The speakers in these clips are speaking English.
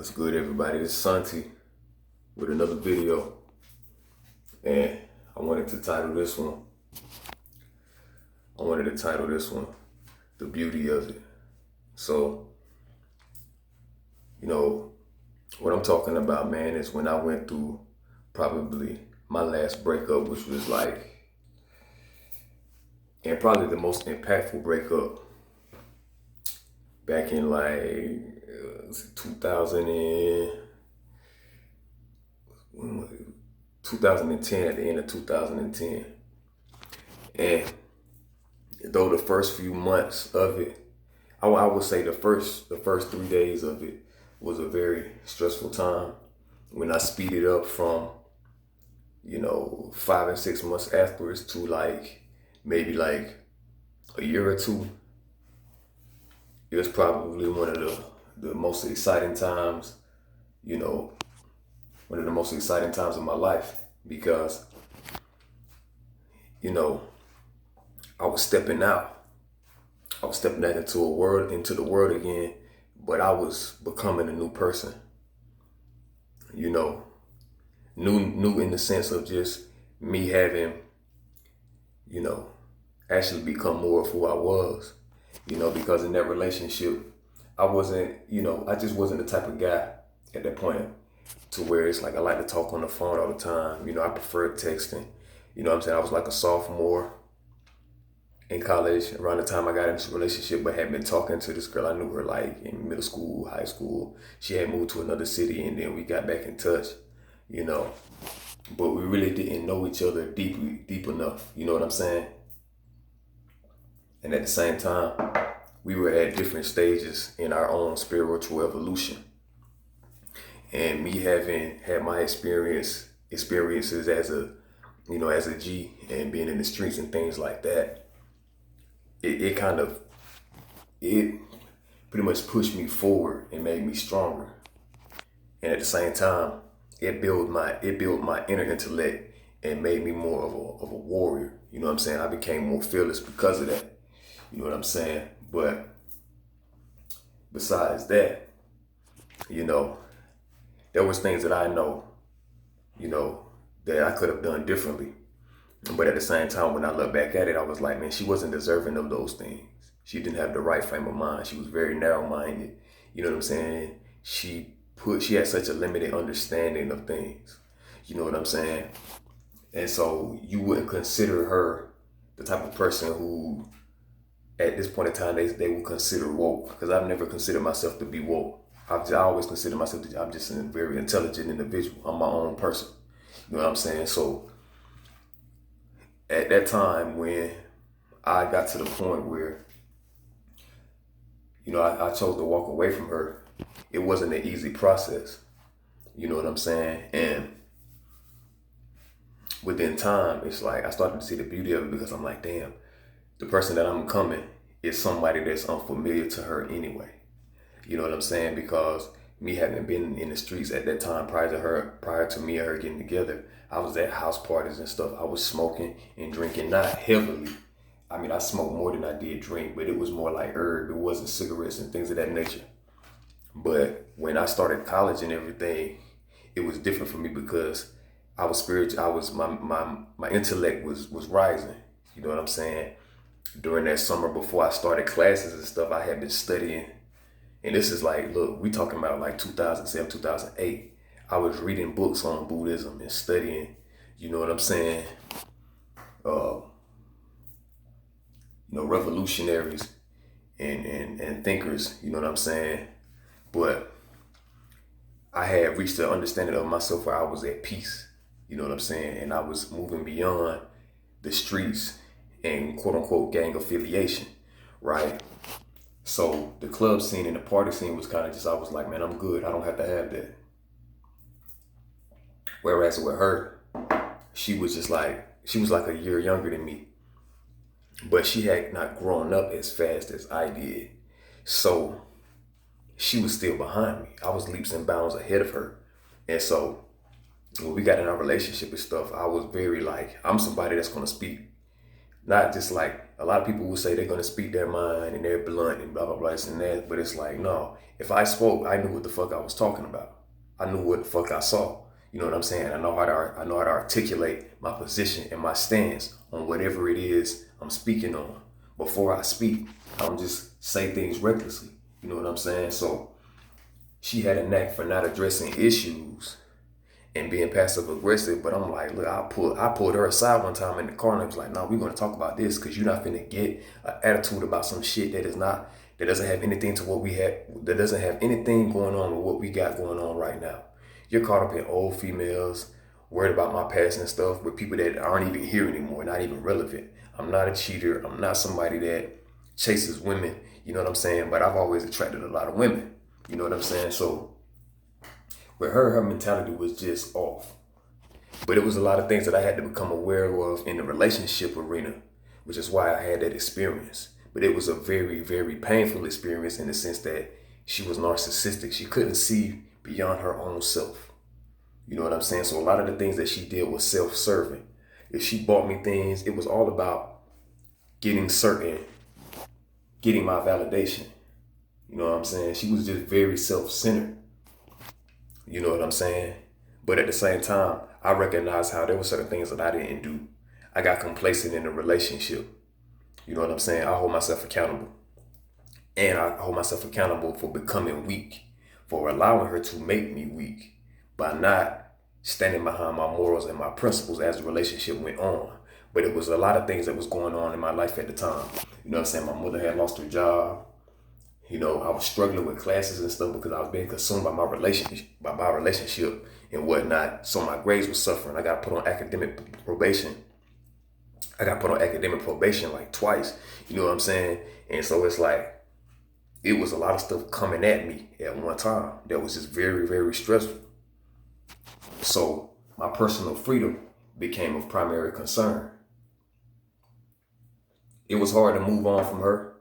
What's good, everybody? It's Santi with another video, and I wanted to title this one. "The Beauty of It." So, what I'm talking about, man, is when I went through probably my last breakup, which was and probably the most impactful breakup back in 2000 2010, at the end of 2010. And though the first few months of it, I would say the first 3 days of it was a very stressful time. When I speeded up from 5 and 6 months afterwards to maybe a year or two, it was probably one of the most exciting times, one of the most exciting times of my life, because I was stepping out. I was stepping out into the world again, but I was becoming a new person. New in the sense of just me having, actually become more of who I was. Because in that relationship, I wasn't, I just wasn't the type of guy at that point to where it's like I like to talk on the phone all the time. I preferred texting. You know what I'm saying? I was like a sophomore in college around the time I got into a relationship, but had been talking to this girl. I knew her in middle school, high school. She had moved to another city, and then we got back in touch, but we really didn't know each other deep enough. You know what I'm saying? And at the same time, we were at different stages in our own spiritual evolution. And me having had my experiences as a G, and being in the streets and things like that, it pretty much pushed me forward and made me stronger. And at the same time, it built my inner intellect and made me more of a warrior. You know what I'm saying? I became more fearless because of that. You know what I'm saying? But besides that, there was things that I know, that I could have done differently. But at the same time, when I look back at it, I was like, man, she wasn't deserving of those things. She didn't have the right frame of mind. She was very narrow-minded. You know what I'm saying? She had such a limited understanding of things. You know what I'm saying? And so you wouldn't consider her the type of person who, at this point in time, they would consider woke. Because I've never considered myself to be woke. I always consider myself I'm just a very intelligent individual. I'm my own person. You know what I'm saying? So at that time, when I got to the point where, I chose to walk away from her, it wasn't an easy process. You know what I'm saying? And within time, it's like I started to see the beauty of it, because I'm like, damn, the person that I'm becoming is somebody that's unfamiliar to her anyway. You know what I'm saying? Because me having been in the streets at that time prior to me and her getting together, I was at house parties and stuff. I was smoking and drinking, not heavily. I mean, I smoked more than I did drink, but it was more like herb. It wasn't cigarettes and things of that nature. But when I started college and everything, it was different for me, because I was spiritual. My intellect was rising. You know what I'm saying? During that summer before I started classes and stuff, I had been studying. And this is we talking about 2007, 2008. I was reading books on Buddhism and studying, you know what I'm saying? Revolutionaries and thinkers, you know what I'm saying? But I had reached an understanding of myself where I was at peace, you know what I'm saying? And I was moving beyond the streets and quote unquote gang affiliation, right? So the club scene and the party scene was kind of just, I was like, man, I'm good. I don't have to have that. Whereas with her, she was like a year younger than me, but she had not grown up as fast as I did. So she was still behind me. I was leaps and bounds ahead of her. And so when we got in our relationship and stuff, I was very I'm somebody that's going to speak, not just A lot of people will say they're gonna speak their mind and they're blunt and blah blah blah this and that, but it's like no. If I spoke, I knew what the fuck I was talking about. I knew what the fuck I saw. You know what I'm saying? I know how to articulate my position and my stance on whatever it is I'm speaking on. Before I speak, I don't just say things recklessly. You know what I'm saying? So she had a knack for not addressing issues and being passive aggressive. But I'm like, look, I pulled her aside one time in the car and I was like, no, we're gonna talk about this because you're not finna get an attitude about some shit that doesn't have anything to what we had, that doesn't have anything going on with what we got going on right now. You're caught up in old females, worried about my past and stuff with people that aren't even here anymore, not even relevant. I'm not a cheater. I'm not somebody that chases women, you know what I'm saying? But I've always attracted a lot of women, you know what I'm saying? So with her mentality was just off. But it was a lot of things that I had to become aware of in the relationship arena, which is why I had that experience. But it was a very, very painful experience in the sense that she was narcissistic. She couldn't see beyond her own self. You know what I'm saying? So a lot of the things that she did was self-serving. If she bought me things, it was all about getting my validation. You know what I'm saying? She was just very self-centered. You know what I'm saying? But at the same time, I recognized how there were certain things that I didn't do. I got complacent in a relationship. You know what I'm saying? I hold myself accountable. And I hold myself accountable for becoming weak, for allowing her to make me weak by not standing behind my morals and my principles as the relationship went on. But it was a lot of things that was going on in my life at the time. You know what I'm saying? My mother had lost her job. You know, I was struggling with classes and stuff because I was being consumed by my relationship and whatnot. So my grades were suffering. I got put on academic probation. Like twice. You know what I'm saying? And so it's like, it was a lot of stuff coming at me at one time that was just very, very stressful. So my personal freedom became of primary concern. It was hard to move on from her,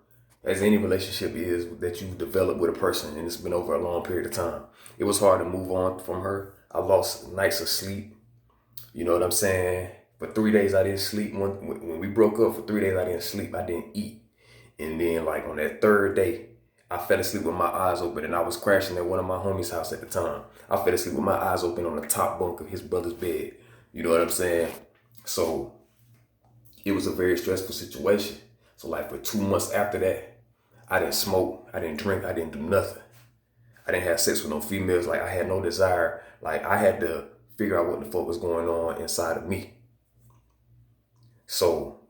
as any relationship is that you develop with a person, and it's been over a long period of time. It was hard to move on from her. I lost nights of sleep. You know what I'm saying? For 3 days I didn't sleep. When we broke up, for 3 days I didn't sleep. I didn't eat. And then like on that third day, I fell asleep with my eyes open, and I was crashing at one of my homies' house at the time. I fell asleep with my eyes open on the top bunk of his brother's bed. You know what I'm saying? So it was a very stressful situation. So like for 2 months after that, I didn't smoke, I didn't drink, I didn't do nothing. I didn't have sex with no females. Like I had no desire. Like I had to figure out what the fuck was going on inside of me. So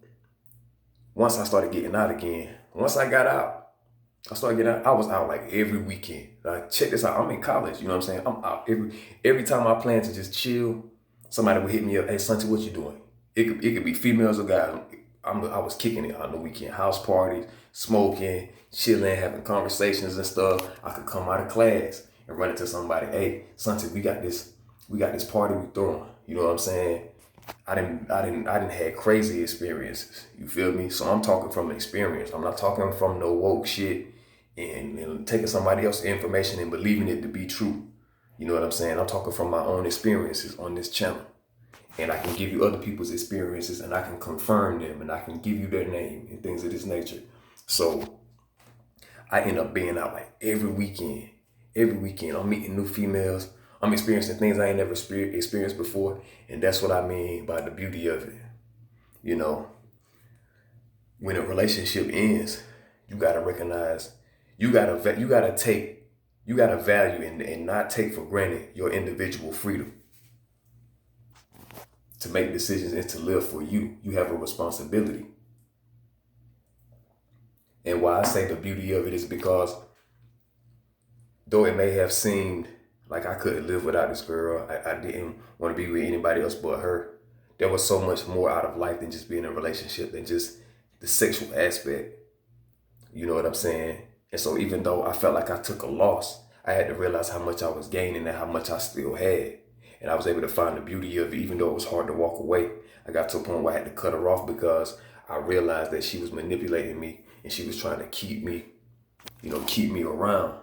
once I started getting out again, once I got out, I was out like every weekend. Like check this out, I'm in college, you know what I'm saying? I'm out every time I plan to just chill, somebody would hit me up, hey Santi, what you doing? It could be females or guys. I was kicking it on the weekend, house parties, smoking, chilling, having conversations and stuff. I could come out of class and run into somebody, hey Santi, we got this party we throwing. You know what I'm saying? I didn't have crazy experiences. You feel me? So I'm talking from experience. I'm not talking from no woke shit and taking somebody else's information and believing it to be true. You know what I'm saying? I'm talking from my own experiences on this channel. And I can give you other people's experiences and I can confirm them and I can give you their name and things of this nature. So I end up being out like every weekend. I'm meeting new females. I'm experiencing things I ain't never experienced before. And that's what I mean by the beauty of it. You know, when a relationship ends, you got to recognize, you got to value and not take for granted your individual freedom. To make decisions and to live for you. You have a responsibility. And why I say the beauty of it is because though it may have seemed like I couldn't live without this girl, I didn't want to be with anybody else but her, there was so much more out of life than just being in a relationship, than just the sexual aspect. You know what I'm saying? And so even though I felt like I took a loss, I had to realize how much I was gaining and how much I still had. And I was able to find the beauty of it, even though it was hard to walk away. I got to a point where I had to cut her off because I realized that she was manipulating me and she was trying to keep me around.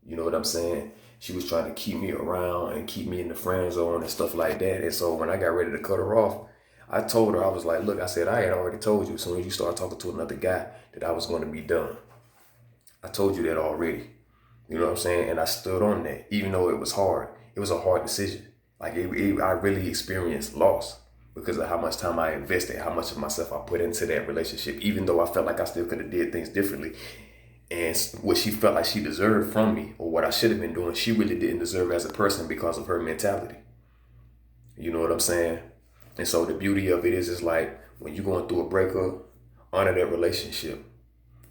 You know what I'm saying? She was trying to keep me around and keep me in the friend zone and stuff like that. And so when I got ready to cut her off, I told her, I was like, look, I said, I had already told you as soon as you start talking to another guy that I was going to be done. I told you that already. You know what I'm saying? And I stood on that, even though it was hard. It was a hard decision. Like I really experienced loss because of how much time I invested, how much of myself I put into that relationship, even though I felt like I still could have did things differently. And what she felt like she deserved from me, or what I should have been doing, she really didn't deserve as a person because of her mentality. You know what I'm saying? And so the beauty of it is like when you're going through a breakup, honor that relationship.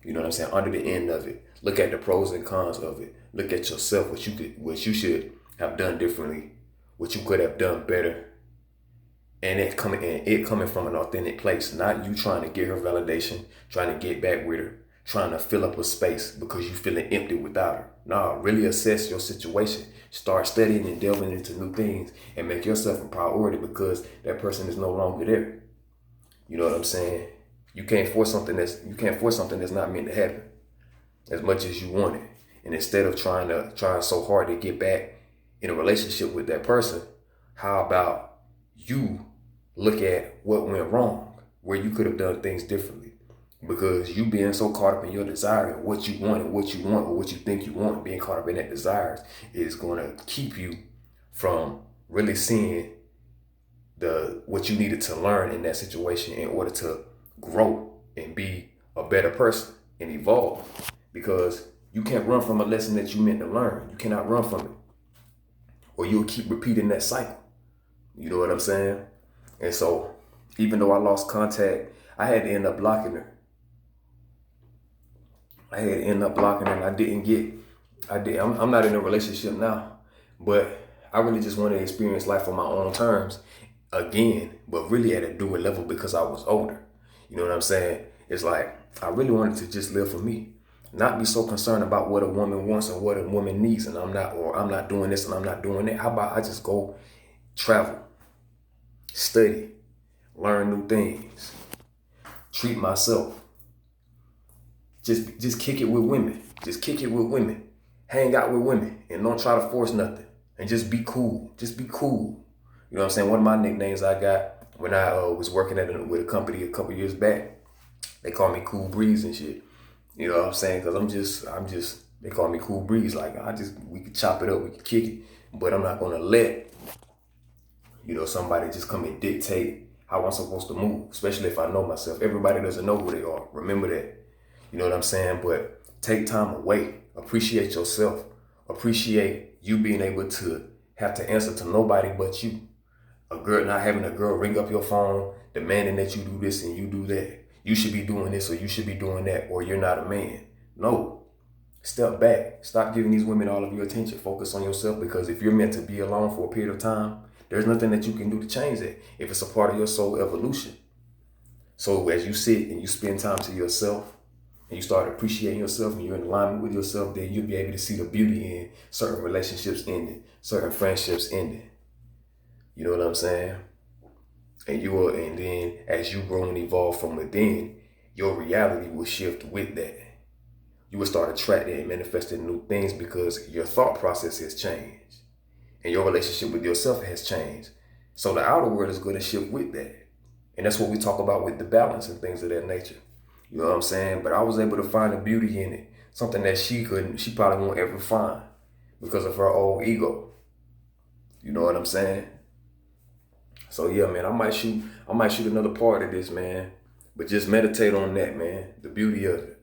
You know what I'm saying? Under the end of it, look at the pros and cons of it. Look at yourself, what you should have done differently, what you could have done better, and it coming from an authentic place, not you trying to get her validation, trying to get back with her, trying to fill up a space because you feeling empty without her. No, really assess your situation. Start studying and delving into new things, and make yourself a priority because that person is no longer there. You know what I'm saying? You can't force something that's not meant to happen as much as you want it. And instead of trying so hard to get back in a relationship with that person, how about you look at what went wrong, where you could have done things differently? Because you being so caught up in your desire and what you want, or what you think you want, being caught up in that desires is going to keep you from really seeing what you needed to learn in that situation in order to grow and be a better person and evolve. Because you can't run from a lesson that you meant to learn. You cannot run from it, or you'll keep repeating that cycle. You know what I'm saying? And so even though I lost contact, I had to end up blocking her. And I'm not in a relationship now, but I really just want to experience life on my own terms again, but really at a newer level because I was older. You know what I'm saying? It's like, I really wanted to just live for me, not be so concerned about what a woman wants and what a woman needs. And I'm not doing this and I'm not doing that. How about I just go travel, study, learn new things, treat myself. Just kick it with women. Just kick it with women. Hang out with women and don't try to force nothing. And just be cool. Just be cool. You know what I'm saying? One of my nicknames I got when I was working with a company a couple years back, they call me Cool Breeze and shit. You know what I'm saying? Because they call me Cool Breeze. Like, we could chop it up, we could kick it. But I'm not going to let, somebody just come and dictate how I'm supposed to move, especially if I know myself. Everybody doesn't know who they are. Remember that. You know what I'm saying? But take time away. Appreciate yourself. Appreciate you being able to have to answer to nobody but you. Not having a girl ring up your phone, demanding that you do this and you do that. You should be doing this or you should be doing that, or you're not a man. No. Step back. Stop giving these women all of your attention. Focus on yourself, because if you're meant to be alone for a period of time, there's nothing that you can do to change that if it's a part of your soul evolution. So as you sit and you spend time to yourself, and you start appreciating yourself and you're in alignment with yourself, then you'll be able to see the beauty in certain relationships ending, certain friendships ending. You know what I'm saying? And then as you grow and evolve from within, your reality will shift with that. You will start attracting and manifesting new things because your thought process has changed and your relationship with yourself has changed. So the outer world is going to shift with that. And that's what we talk about with the balance and things of that nature. You know what I'm saying? But I was able to find the beauty in it. Something that she probably won't ever find because of her old ego. You know what I'm saying? So yeah, man, I might shoot another part of this, man. But just meditate on that, man. The beauty of it.